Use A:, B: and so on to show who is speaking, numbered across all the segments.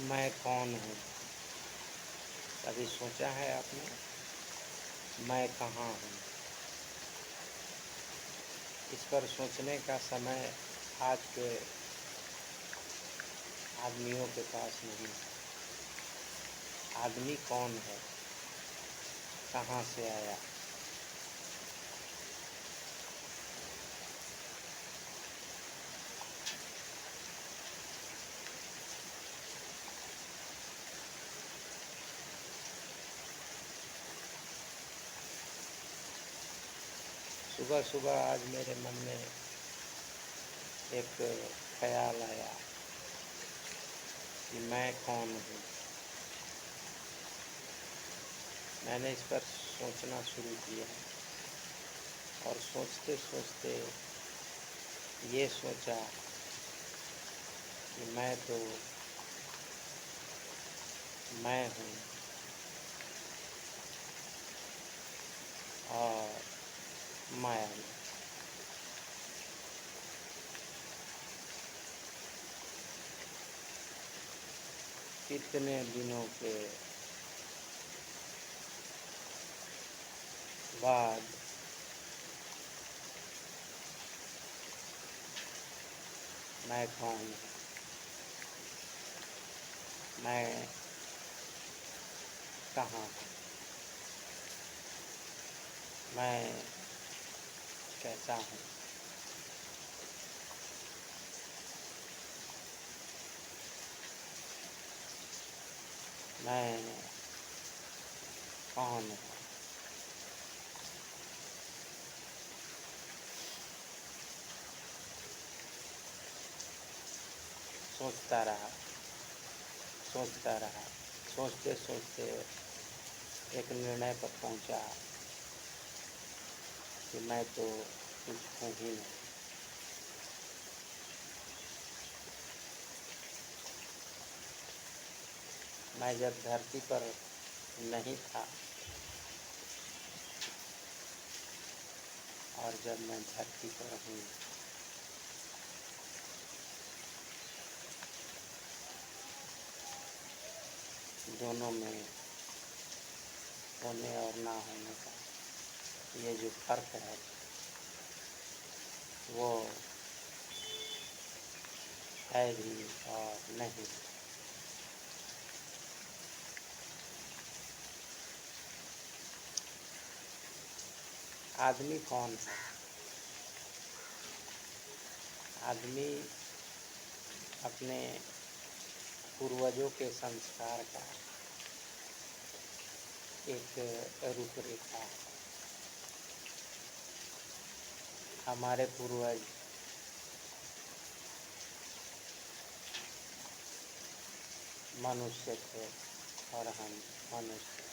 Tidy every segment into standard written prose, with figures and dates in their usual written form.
A: मैं कौन हूँ? कभी सोचा है आपने? मैं कहाँ हूँ? इस पर सोचने का समय आज के आदमियों के पास नहीं है। आदमी कौन है? कहाँ से आया? सुबह-सुबह आज मेरे मन में एक ख़्याल आया कि मैं कौन हूँ? मैंने इस पर सोचना शुरू किया और सोचते-सोचते ये सोचा कि मैं तो मैं हूँ और माया नहीं। कितने दिनों के बाद मैं कौन हूँ? मैं कहाँ हूँ? मैं कैसा हूँ? मैं कौन हूँ? सोचता रहा, सोचता रहा। सोचते-सोचते एक निर्णय पर पहुँचा कि मैं तो कुछ हूँ ही नहीं। मैं जब धरती पर नहीं था और जब मैं धरती पर हूँ, दोनों में होने और ना होने का ये जो फ़र्क है, वो है भी और नहीं। आदमी कौन है? आदमी अपने पूर्वजों के संस्कार का एक रूपरेखा है। हमारे पूर्वज मनुष्य थे और हम मनुष्य।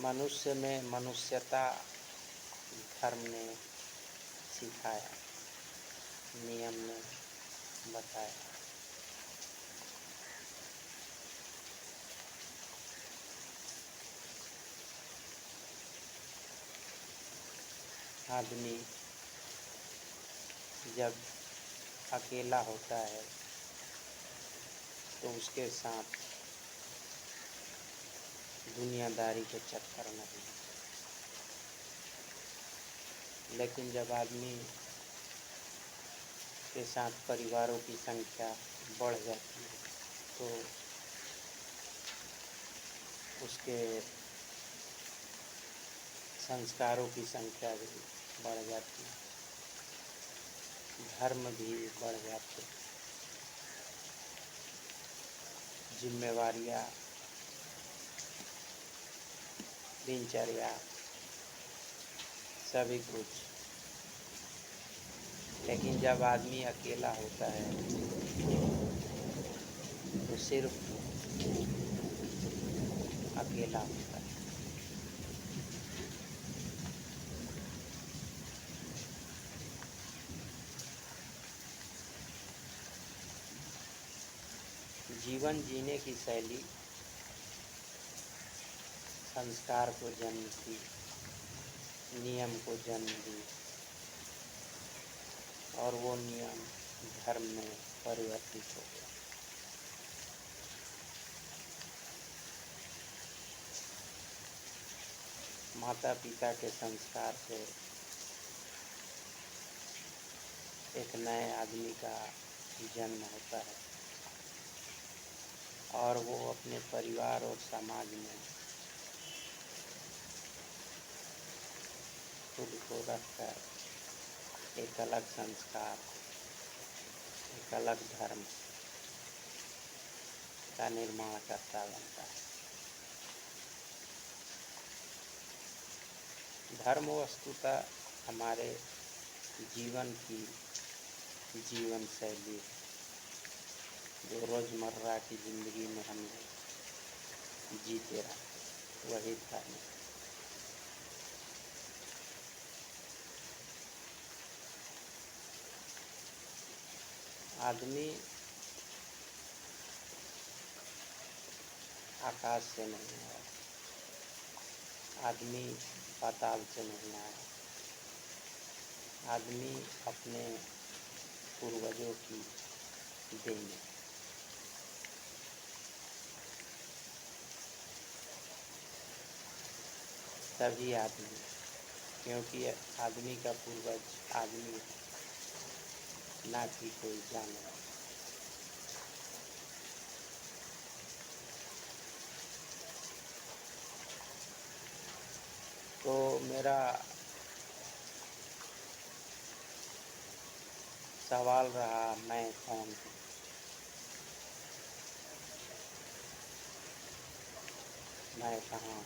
A: मनुष्य में मनुष्यता धर्म ने सिखाया, नियम ने बताया। आदमी जब अकेला होता है तो उसके साथ दुनियादारी के चक्कर नहीं। लेकिन जब आदमी के साथ परिवारों की संख्या बढ़ जाती है तो उसके संस्कारों की संख्या भी बढ़ जाती है, धर्म भी बढ़ जाते हैं, जिम्मेवारियाँ, दिनचर्या, सभी कुछ। लेकिन जब आदमी अकेला होता है तो सिर्फ अकेला होता है। जीवन जीने की शैली संस्कार को जन्म दी, नियम को जन्म दी और वो नियम धर्म में परिवर्तित हो गया। माता पिता के संस्कार से एक नए आदमी का जन्म होता है और वो अपने परिवार और समाज में खुद को रखकर एक अलग संस्कार, एक अलग धर्म का निर्माण करता बनता है। धर्म वस्तुतः हमारे जीवन की जीवन शैली है, जो रोज़मर्रा की ज़िंदगी में हम लोग जीते रहते, वही धर्म है। आदमी आकाश से नहीं आया, आदमी पाताल से नहीं आया, आदमी अपने पूर्वजों की देन है। सभी आदमी, क्योंकि आदमी का पूर्वज आदमी है, ना कि कोई जानवर। तो मेरा सवाल रहा, मैं कौन हूँ? मैं कहाँ हूँ?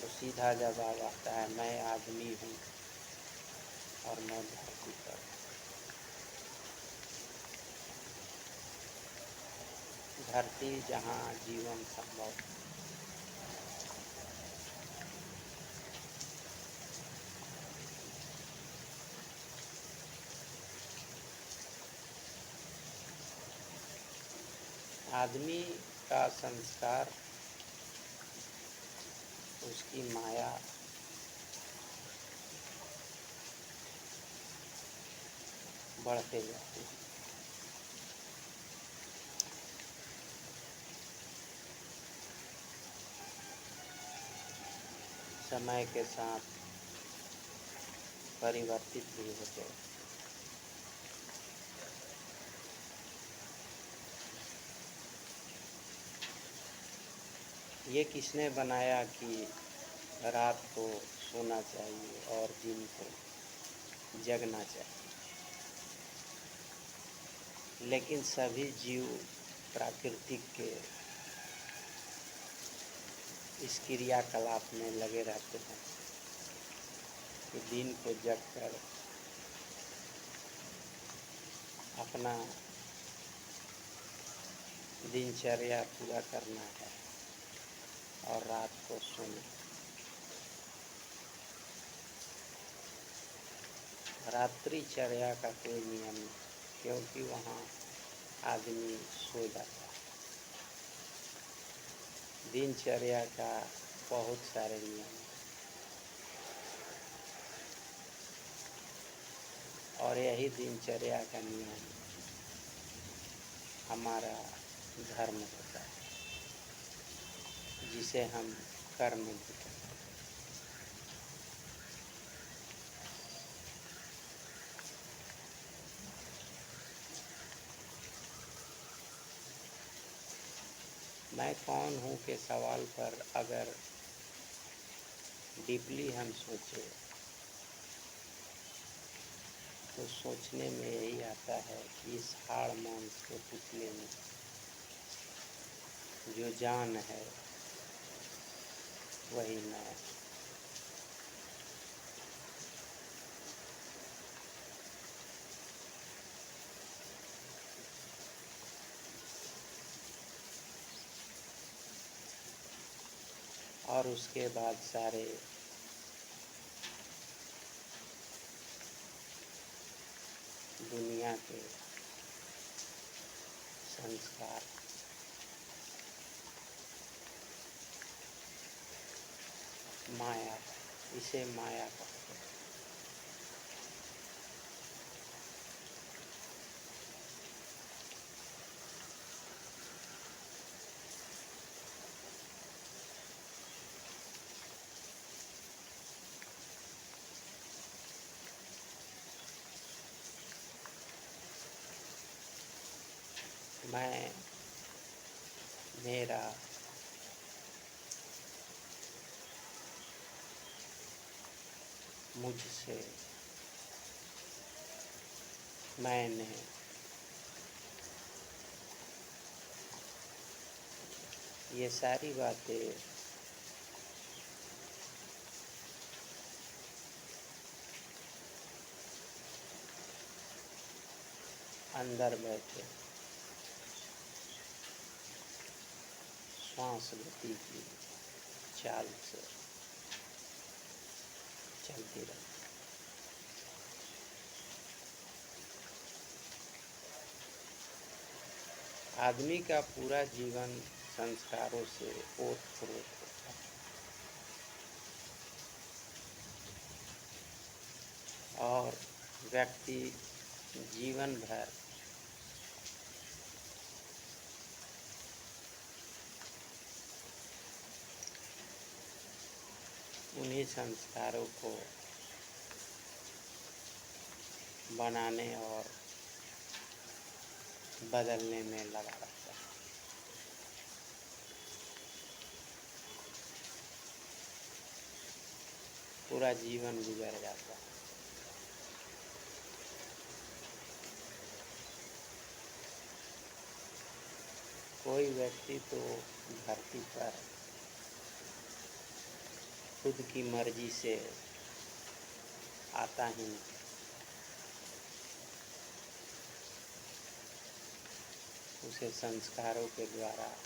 A: तो सीधा जवाब आता है, मैं आदमी हूँ और मैं धरती पर हूँ। धरती जहाँ जीवन संभव है। आदमी का संस्कार उसकी माया बढ़ते जाती है। समय के साथ परिवर्तित भी होते हैं। ये किसने बनाया कि रात को सोना चाहिए और दिन को जगना चाहिए? लेकिन सभी जीव प्राकृतिक के इस क्रियाकलाप में लगे रहते हैं कि दिन को जगकर अपना दिनचर्या पूरा करना है और रात को सोना। रात्रिचर्या का कोई नियम नहीं, क्योंकि वहाँ आदमी सो जाता है। दिनचर्या का बहुत सारे नियम हैं और यही दिनचर्या का नियम हमारा धर्म होता है, जिसे हम कर्म भी कहते हैं। मैं कौन हूँ के सवाल पर अगर डीपली हम सोचें तो सोचने में यही आता है कि इस हाड़ मांस के पुतले में जो जान है वही मैं। और उसके बाद सारे दुनिया के संस्कार माया, इसे माया कहते हैं। मैं, मेरा, मुझसे, मैंने, ये सारी बातें अंदर बैठे श्वास गति की चाल से चलती रहती। आदमी का पूरा जीवन संस्कारों से ओत-प्रोत होता है और व्यक्ति जीवन भर उन्हीं संस्कारों को बनाने और बदलने में लगा रहता है। पूरा जीवन गुजर जाता है। कोई व्यक्ति तो धरती पर खुद की मर्जी से आता ही नहीं। उसे संस्कारों के द्वारा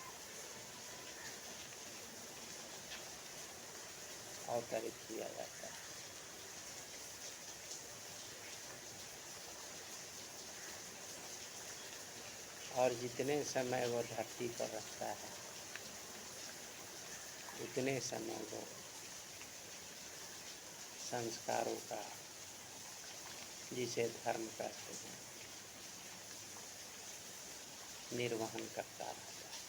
A: अवतरित किया जाता है। और जितने समय वो धरती पर रहता है उतने समय वो संस्कारों का, जिसे धर्म कहते हैं, निर्वहन करता रहता है।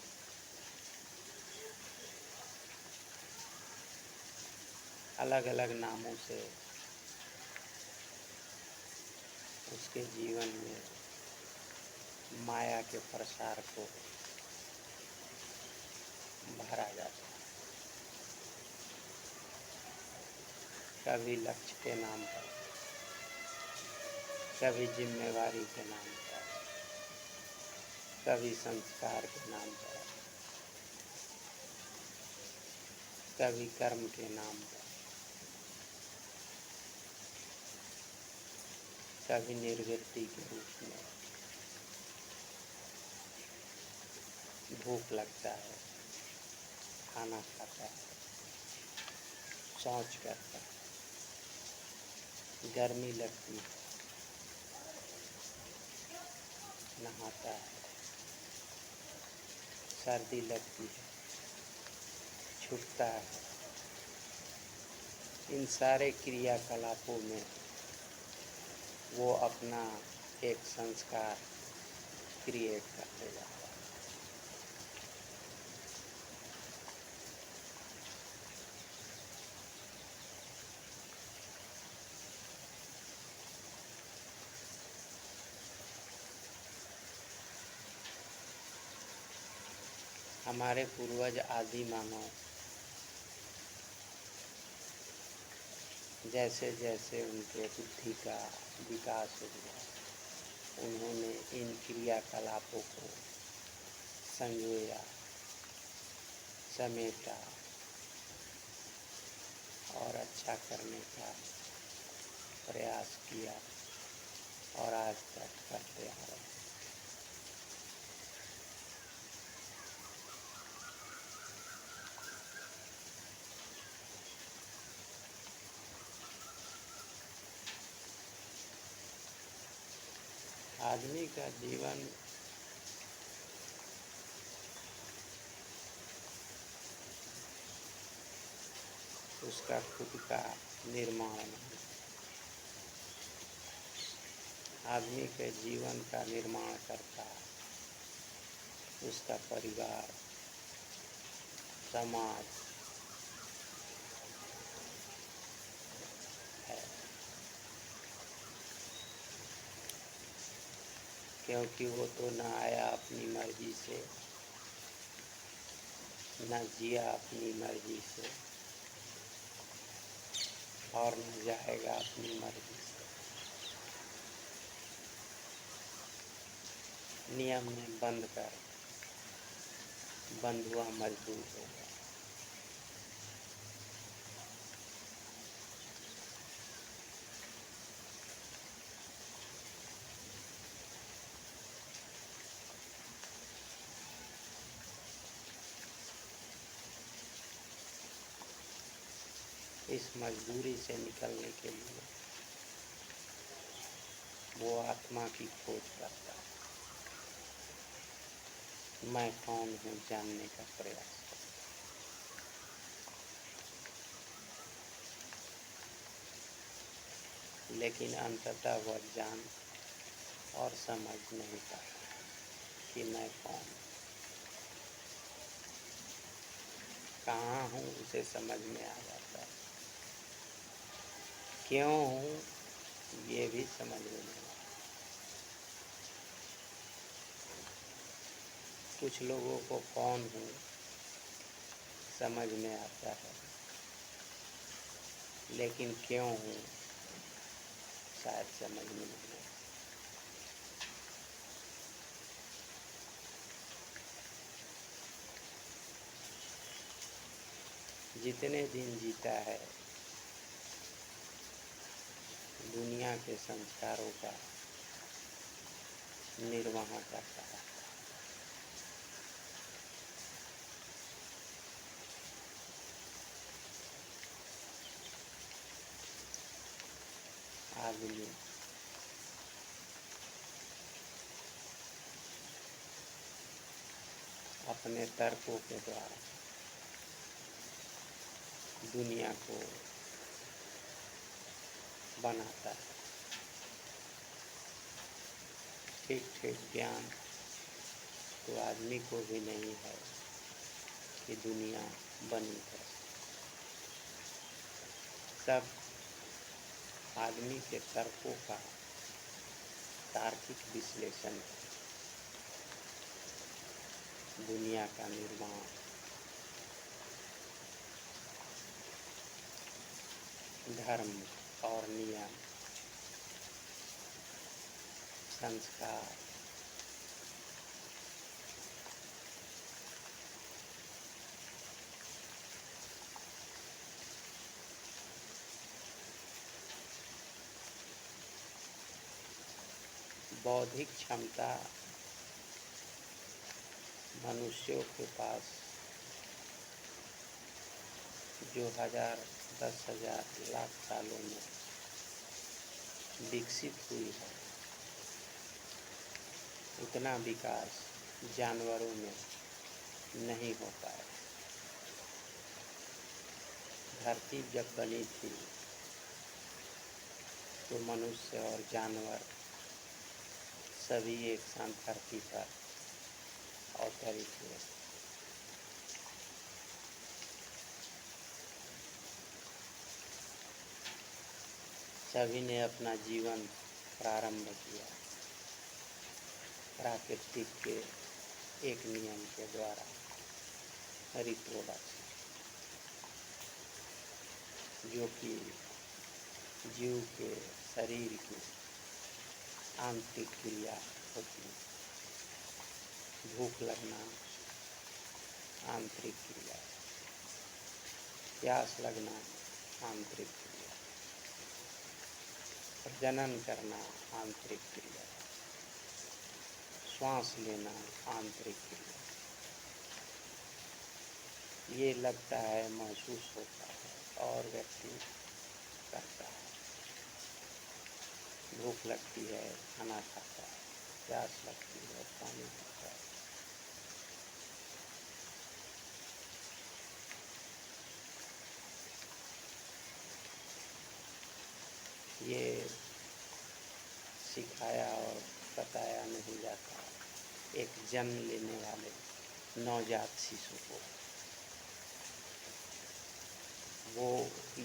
A: अलग अलग नामों से उसके जीवन में माया के प्रसार को भरा जाता है। कभी लक्ष्य के नाम पर, कभी जिम्मेवारी के नाम पर, कभी संस्कार के नाम पर, कभी कर्म के नाम पर, कभी निर्वृत्ति के रूप में। भूख लगता है, खाना खाता है, शौच करता है, गर्मी लगती है, नहाता है, सर्दी लगती है, छूटता है। इन सारे क्रियाकलापों में वो अपना एक संस्कार क्रिएट करते जाता है। हमारे पूर्वज आदि मानव जैसे जैसे उनके बुद्धि का विकास हुआ, उन्होंने इन क्रियाकलापों को संजोया, समेटा और अच्छा करने का प्रयास किया और आज तक करते आ रहे हैं। आदमी का जीवन उसका खुद का निर्माण नहीं। आदमी के जीवन का निर्माण करता उसका परिवार, समाज है। क्योंकि वो तो न आया अपनी मर्जी से, न जिया अपनी मर्जी से, और न जाएगा अपनी मर्जी से। नियम ने बंद कर बंधुआ मजदूर हो गया। इस मजदूरी से निकलने के लिए वो आत्मा की खोज करता है। मैं कौन हूँ जानने का प्रयास करता है। लेकिन अंततः वह जान और समझ नहीं पाता कि मैं कौन हूँ, कहाँ हूँ उसे समझ में आ जाता है। क्यों हूँ ये भी समझ में नहीं आता। कुछ लोगों को कौन हूँ समझ में आता है, लेकिन क्यों हूँ शायद समझ में नहीं आता। जितने दिन जीता है दुनिया के संस्कारों का निर्वहन करता है। आदमी अपने तर्कों के द्वारा दुनिया को बनाता है। ठीक ठीक ज्ञान तो आदमी को भी नहीं है कि दुनिया बनी है। सब आदमी के तर्कों का तार्किक विश्लेषण है दुनिया का निर्माण। धर्म और नियम, संस्कार, बौद्धिक क्षमता मनुष्यों के पास जो 1000, 10,000, लाख सालों में विकसित हुई है, उतना विकास जानवरों में नहीं हो पाया। धरती जब बनी थी तो मनुष्य और जानवर सभी एक साथ धरती पर अवतरित हुए। सभी ने अपना जीवन प्रारंभ किया प्राकृतिक के एक नियम के द्वारा, रिप्रोडक्शन, जो कि जीव के शरीर की आंतरिक क्रिया होती है। भूख लगना आंतरिक क्रिया, प्यास लगना आंतरिक क्रिया, प्रजनन करना आंतरिक क्रिया, श्वास लेना आंतरिक क्रिया। ये लगता है, महसूस होता है और व्यक्ति करता है। भूख लगती है, खाना खाता है, प्यास लगती है, पानी पीता है। ये सिखाया और बताया नहीं जाता एक जन्म लेने वाले नवजात शिशु को। वो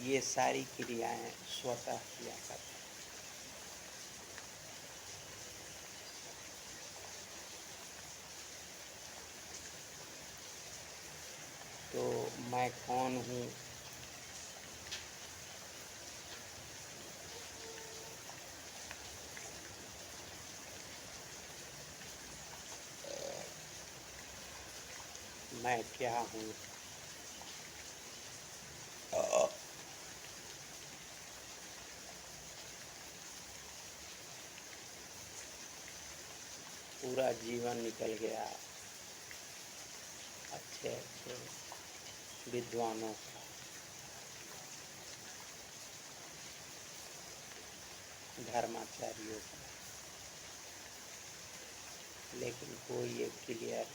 A: ये सारी क्रियाएं स्वतः किया करता है। तो मैं कौन हूँ, मैं क्या हूँ, पूरा जीवन निकल गया अच्छे अच्छे विद्वानों का, धर्माचार्यों का, लेकिन कोई एक क्लियर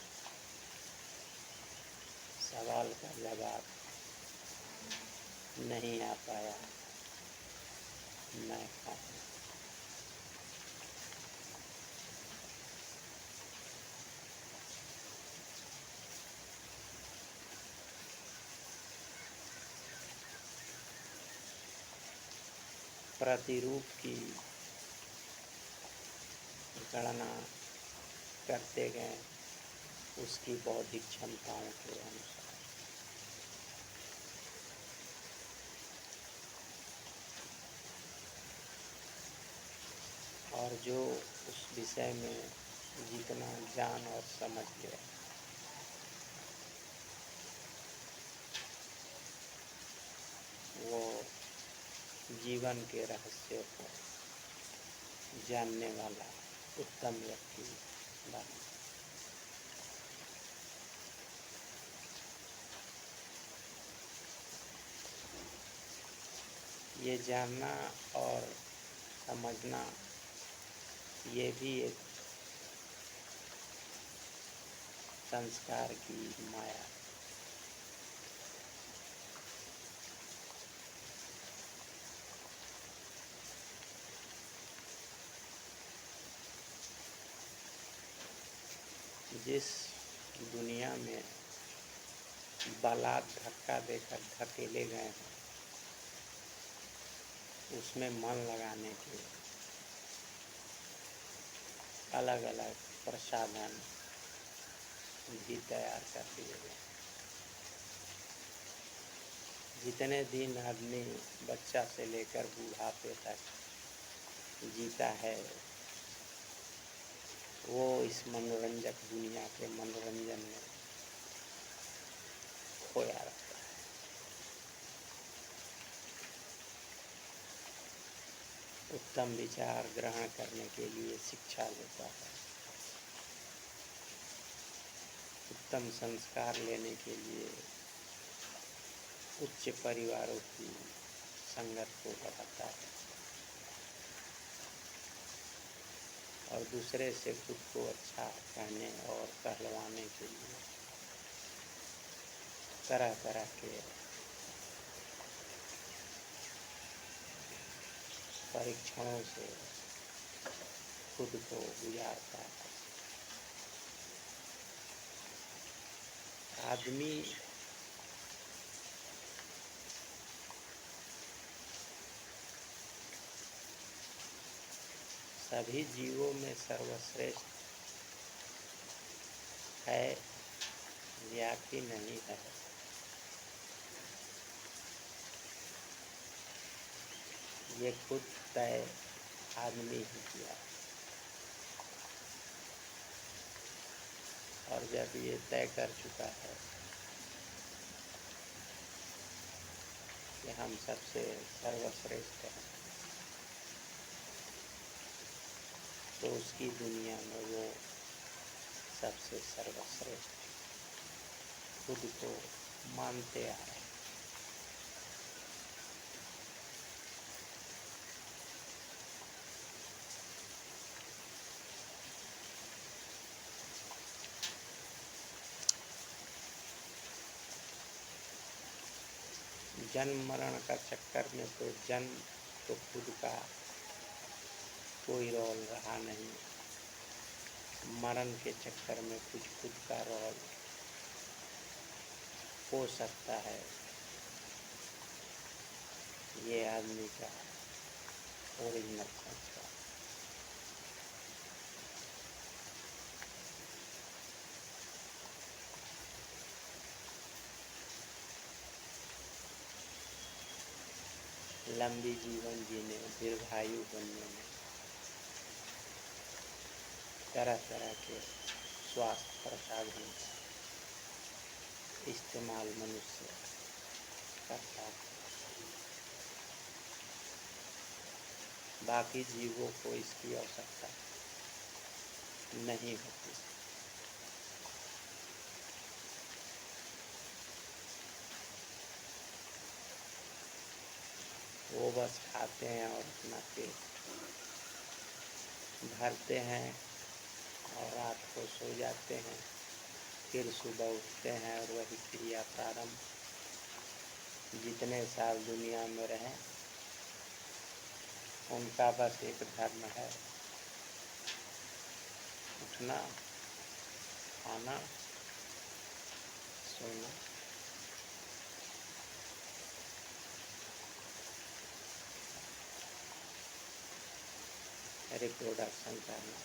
A: सवाल का जवाब नहीं आ पाया, मैं कौन हूँ। प्रतिरूप की गणना करते गए उसकी बौद्धिक क्षमताओं के अनुसार, और जो उस विषय में जितना जान और समझ गया वो जीवन के रहस्य को जानने वाला उत्तम व्यक्ति बना। ये जानना और समझना ये भी एक संस्कार की माया। जिस दुनिया में बलात् धक्का देकर धकेले गए हैं उसमें मन लगाने के अलग अलग प्रसाधन भी तैयार कर दिए गए। जितने दिन आदमी बच्चा से लेकर बुढ़ापे तक जीता है वो इस मनोरंजक दुनिया के मनोरंजन में खोया रहता है। उत्तम विचार ग्रहण करने के लिए शिक्षा लेता है, उत्तम संस्कार लेने के लिए उच्च परिवारों की संगत को बढ़ाता है और दूसरे से खुद को अच्छा कहने और कहलवाने के लिए तरह तरह के परीक्षणों से खुद को गुजारता है। आदमी सभी जीवों में सर्वश्रेष्ठ है या कि नहीं है, ये खुद तय आदमी ही किया। और जब ये तय कर चुका है कि हम सबसे सर्वश्रेष्ठ हैं तो उसकी दुनिया में वो सबसे सर्वश्रेष्ठ खुद को मानते आए। जन्म मरण का चक्कर में तो जन्म तो खुद का कोई रोल रहा नहीं, मरण के चक्कर में कुछ खुद का रोल हो सकता है। ये आदमी का ओरिजिनल संस्कार। लंबी जीवन जीने, दीर्घायु बनने में तरह तरह के स्वास्थ्य प्रसाधन का इस्तेमाल मनुष्य करता है। बाकी जीवों को इसकी आवश्यकता नहीं होती। वो बस खाते हैं और अपना पेट भरते हैं और रात को सो जाते हैं, फिर सुबह उठते हैं और वही क्रिया प्रारंभ। जितने साल दुनिया में रहें, उनका बस एक धर्म है, उठना, खाना, सोना। रिप्रोडक्शन करना,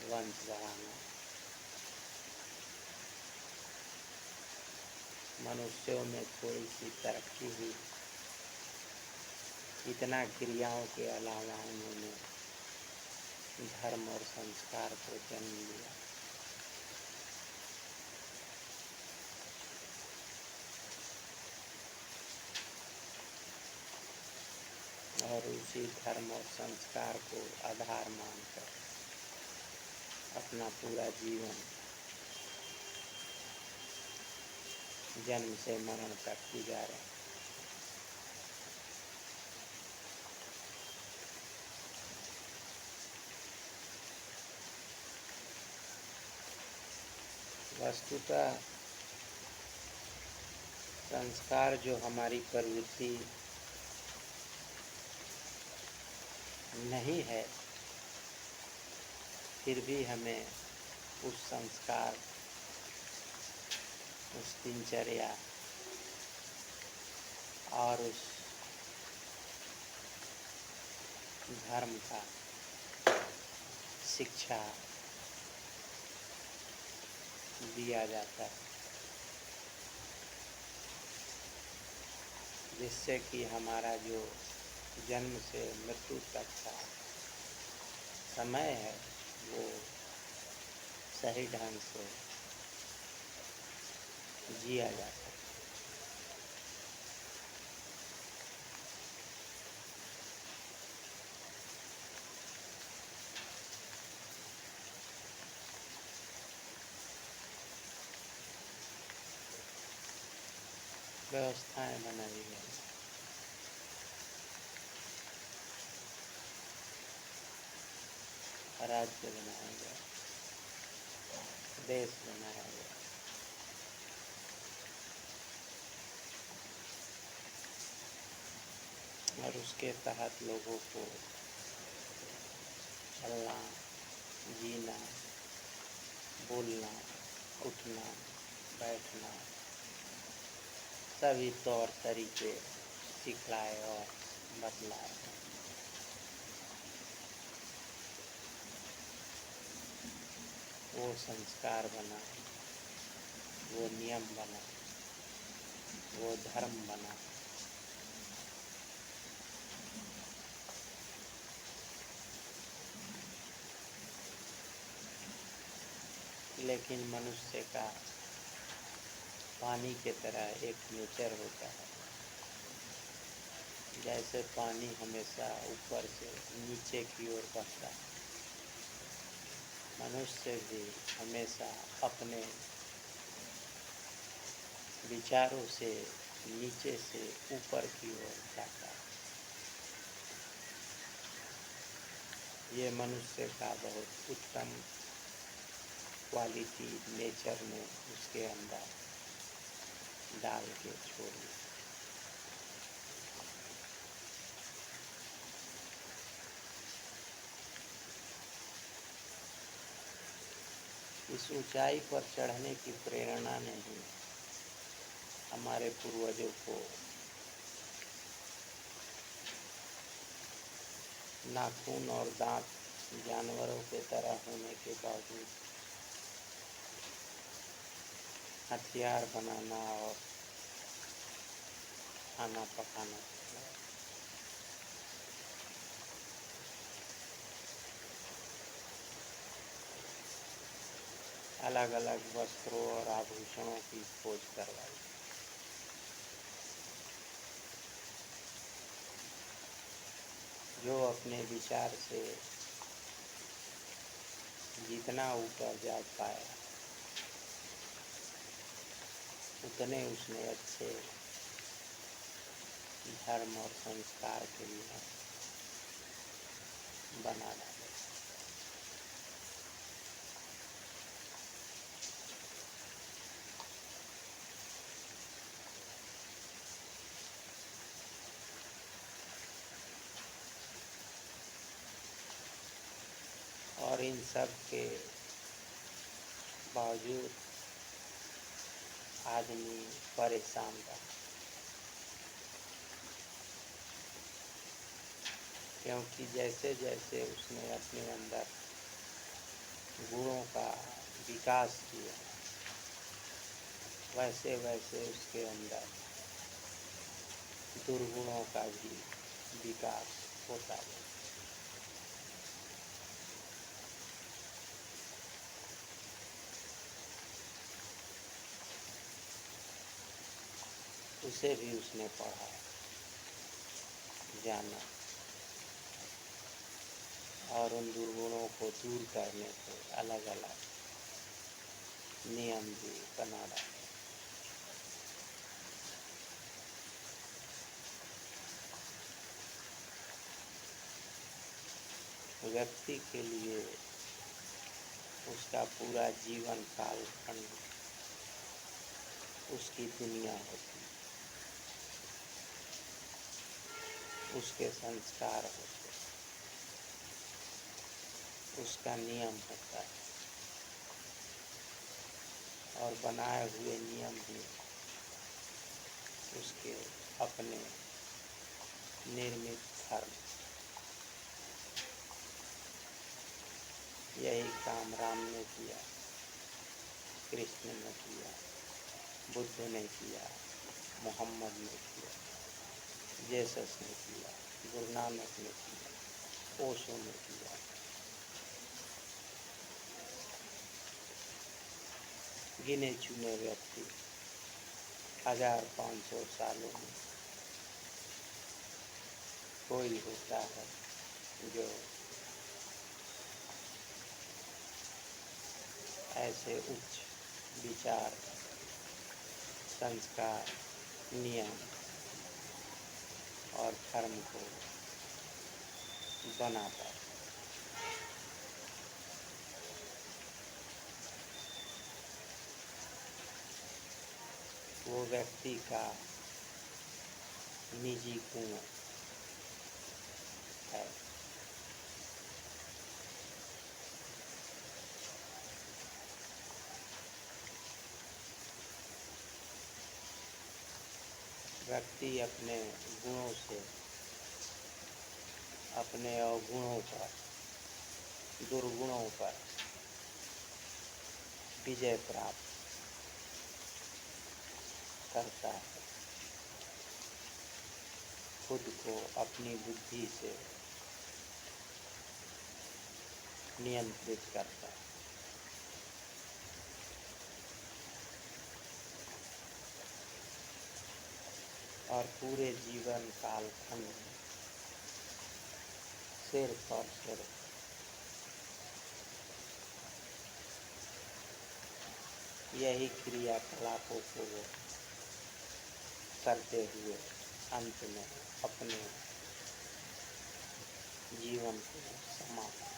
A: वंश बढ़ाना। मनुष्यों में थोड़ी सी तरक्की हुई, इतना क्रियाओं के अलावा उन्होंने धर्म और संस्कार को जन्म लिया। और उसी धर्म और संस्कार को आधार मानकर अपना पूरा जीवन जन्म से मरण तक गुजारे। वस्तुतः संस्कार जो हमारी प्रवृत्ति नहीं है, फिर भी हमें उस संस्कार, उस दिनचर्या और उस धर्म का शिक्षा दिया जाता है, जिससे कि हमारा जो जन्म से मृत्यु तक का समय है वो सही ढंग से जिया जाता है। व्यवस्थाएं बनाई गई, राज्य बनाया गया, देश बनाया गया। और उसके तहत लोगों को चलना, जीना, बोलना, उठना, बैठना, सभी तौर तरीके सिखलाए और बतलाए। वो संस्कार बना, वो नियम बना, वो धर्म बना। लेकिन मनुष्य का पानी के तरह एक नेचर होता है। जैसे पानी हमेशा ऊपर से नीचे की ओर बहता है, मनुष्य भी हमेशा अपने विचारों से नीचे से ऊपर की ओर जाता है। ये मनुष्य का बहुत उत्तम क्वालिटी नेचर ने उसके अंदर डाल के छोड़ी। इस ऊंचाई पर चढ़ने की प्रेरणा ने ही हमारे पूर्वजों को नाखून और दांत जानवरों के तरह होने के बावजूद हथियार बनाना और खाना पकाना सिखाया। अलग अलग वस्त्रों और आभूषणों की खोज करवाई। जो अपने विचार से जितना ऊपर जा पाया उतने उसने अच्छे धर्म और संस्कार के लिए बना डाले। और इन सब के बावजूद आदमी परेशान रहा, क्योंकि जैसे जैसे उसने अपने अंदर गुणों का विकास किया वैसे वैसे उसके अंदर दुर्गुणों का भी विकास होता गया। उसे भी उसने पढ़ा, जाना और उन दुर्गुणों को दूर करने के अलग अलग नियम भी बना डाले। व्यक्ति के लिए उसका पूरा जीवन कालखंड उसकी दुनिया होती है, उसके संस्कार होते हैं, उसका नियम होता है और बनाए हुए नियम भी उसके अपने निर्मित धर्म। यही काम राम ने किया, कृष्ण ने किया, बुद्ध ने किया, मोहम्मद ने किया, जेसस ने किया, गुरु नानक ने किया, ओशो ने किया। गिने चुने व्यक्ति 1500 सालों में कोई होता है जो ऐसे उच्च विचार, संस्कार, नियम और धर्म को बना पाए। वो व्यक्ति का निजी गुण है। व्यक्ति अपने गुणों से अपने अवगुणों पर, दुर्गुणों पर विजय प्राप्त करता है, खुद को अपनी बुद्धि से नियंत्रित करता है। और पूरे जीवन कालखंड में सिर्फ और सिर्फ यही क्रियाकलापों को वो करते हुए अंत में अपने जीवन को समाप्त